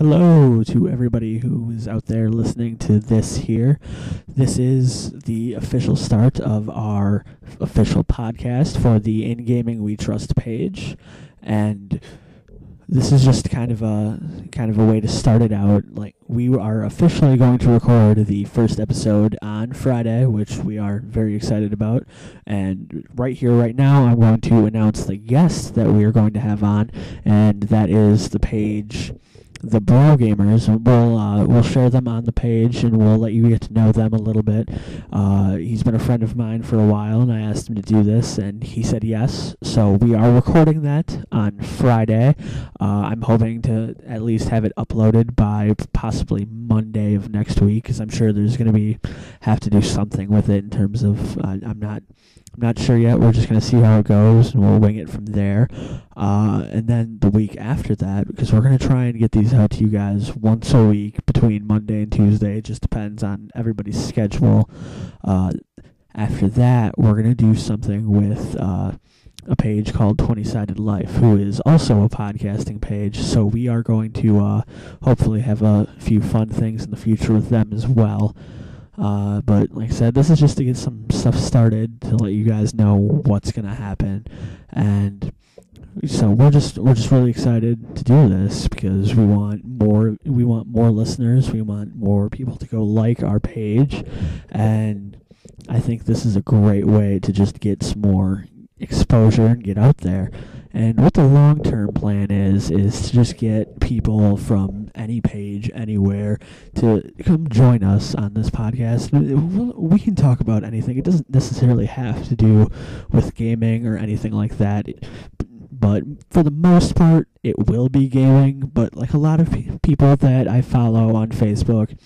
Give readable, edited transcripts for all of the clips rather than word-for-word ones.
Hello to everybody who is out there listening to this here. This is the official start of our official podcast for the In Gaming We Trust page, and this is just kind of a way to start it out. Like, we are officially going to record the first episode on Friday, which we are very excited about. And right here, right now, I'm going to announce the guest that we are going to have on, and that is the page, the Bro Gamers. We'll share them on the page, and we'll let you get to know them a little bit. He's been a friend of mine for a while, and I asked him to do this, and he said yes. So we are recording that on Friday. I'm hoping to at least have it uploaded by possibly Monday of next week, because I'm sure there's going to have to do something with it in terms of I'm not sure yet. We're just going to see how it goes, and we'll wing it from there. And then the week after that, because we're going to try and get these out to you guys once a week between Monday and Tuesday. It just depends on everybody's schedule. After that, we're going to do something with a page called 20-Sided Life, who is also a podcasting page. So we are going to hopefully have a few fun things in the future with them as well. But like I said, this is just to get some stuff started, to let you guys know what's going to happen. And so we're just really excited to do this, because we want more listeners. We want more people to go like our page, and I think this is a great way to just get some more exposure and get out there. And what the long-term plan is to just get people from any page, anywhere, to come join us on this podcast. We can talk about anything. It doesn't necessarily have to do with gaming or anything like that. But for the most part, it will be gaming. But like a lot of people that I follow on Facebook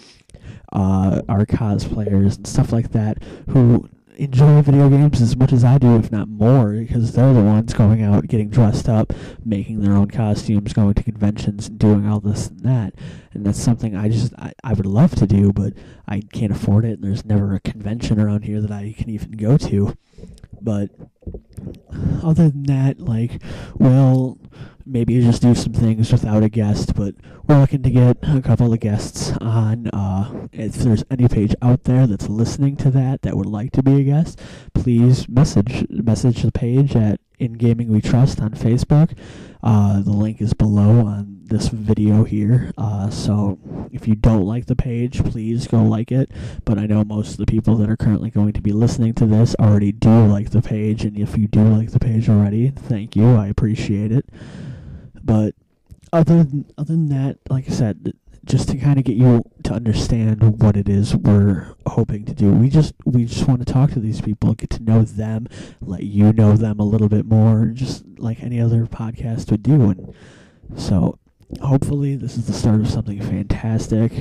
are cosplayers and stuff like that, who enjoy video games as much as I do, if not more, because they're the ones going out, getting dressed up, making their own costumes, going to conventions, and doing all this and that. And that's something I would love to do, but I can't afford it, and there's never a convention around here that I can even go to. But other than that, like, we'll maybe just do some things without a guest, but we're looking to get a couple of guests on. If there's any page out there that's listening to that would like to be a guest, please message the page at In Gaming We Trust on Facebook. The link is below on this video here. So if you don't like the page, please go like it. But I know most of the people that are currently going to be listening to this already do like the page, and if you do like the page already, thank you. I appreciate it. But other than that, like I said, just to kind of get you to understand what it is we're hoping to do, we just want to talk to these people, get to know them, let you know them a little bit more, just like any other podcast would do. And so hopefully this is the start of something fantastic.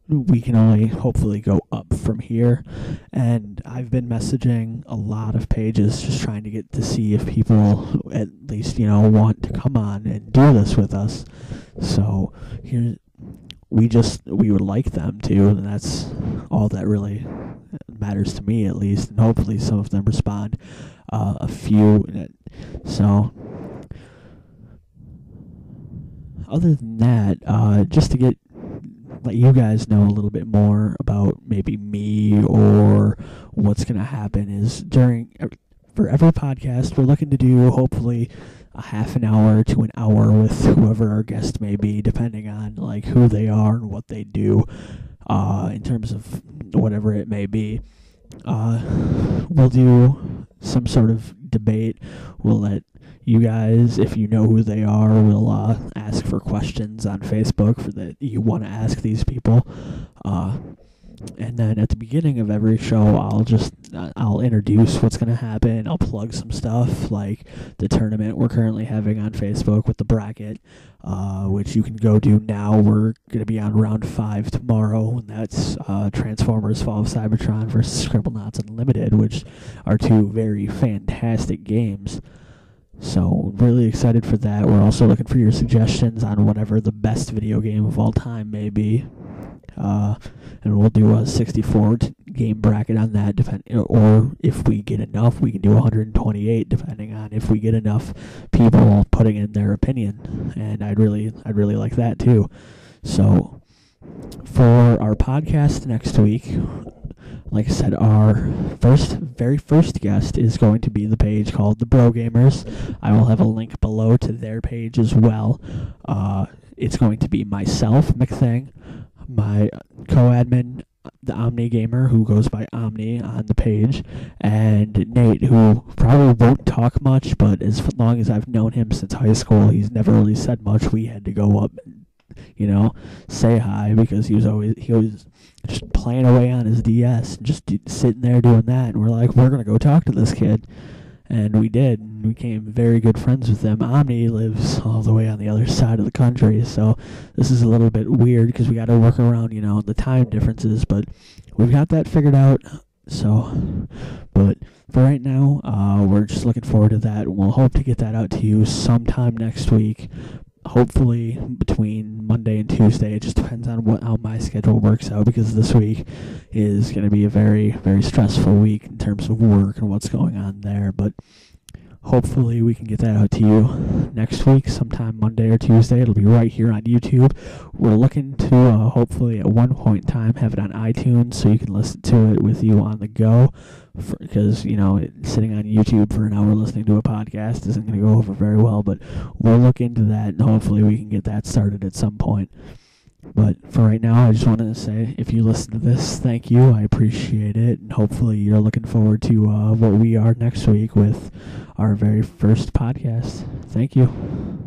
We can only hopefully go up from here. And I've been messaging a lot of pages, just trying to get to see if people at least, want to come on and do this with us. So here, we would like them to, and that's all that really matters to me, at least. And hopefully some of them respond. A few. So other than that, just to let you guys know a little bit more about maybe me or what's going to happen is for every podcast, we're looking to do hopefully a half an hour to an hour with whoever our guest may be, depending on like who they are and what they do, in terms of whatever it may be. We'll do some sort of debate. We'll let you guys, if you know who they are, will ask for questions on Facebook that you want to ask these people. And then at the beginning of every show, I'll introduce what's going to happen. I'll plug some stuff like the tournament we're currently having on Facebook with the bracket, which you can go do now. We're going to be on round 5 tomorrow, and that's Transformers Fall of Cybertron versus Scribblenauts Unlimited, which are two very fantastic games. So, really excited for that. We're also looking for your suggestions on whatever the best video game of all time may be. And we'll do a 64 game bracket on that, or if we get enough, we can do 128, depending on if we get enough people putting in their opinion. And I'd really like that too. So for our podcast next week, like I said, our very first guest is going to be the page called The Bro Gamers. I will have a link below to their page as well. It's going to be myself, McThing, my co-admin, the Omni Gamer, who goes by Omni on the page, and Nate, who probably won't talk much, but as long as I've known him since high school, he's never really said much. We had to go up and, say hi, because he was just playing away on his DS, and just sitting there doing that, and we're like, we're going to go talk to this kid. And we did, and we became very good friends with them. Omni lives all the way on the other side of the country, so this is a little bit weird because we got to work around, the time differences, but we've got that figured out. So, but for right now, we're just looking forward to that, and we'll hope to get that out to you sometime next week. Hopefully between Monday and Tuesday. It just depends on how my schedule works out, because this week is going to be a very, very stressful week in terms of work and what's going on there. But hopefully we can get that out to you next week, sometime Monday or Tuesday. It'll be right here on YouTube. We're looking to hopefully at one point in time have it on iTunes so you can listen to it with you on the go. Because, sitting on YouTube for an hour listening to a podcast isn't going to go over very well. But we'll look into that, and hopefully we can get that started at some point. But for right now, I just wanted to say, if you listen to this, thank you. I appreciate it. And hopefully you're looking forward to what we are next week with our very first podcast. Thank you.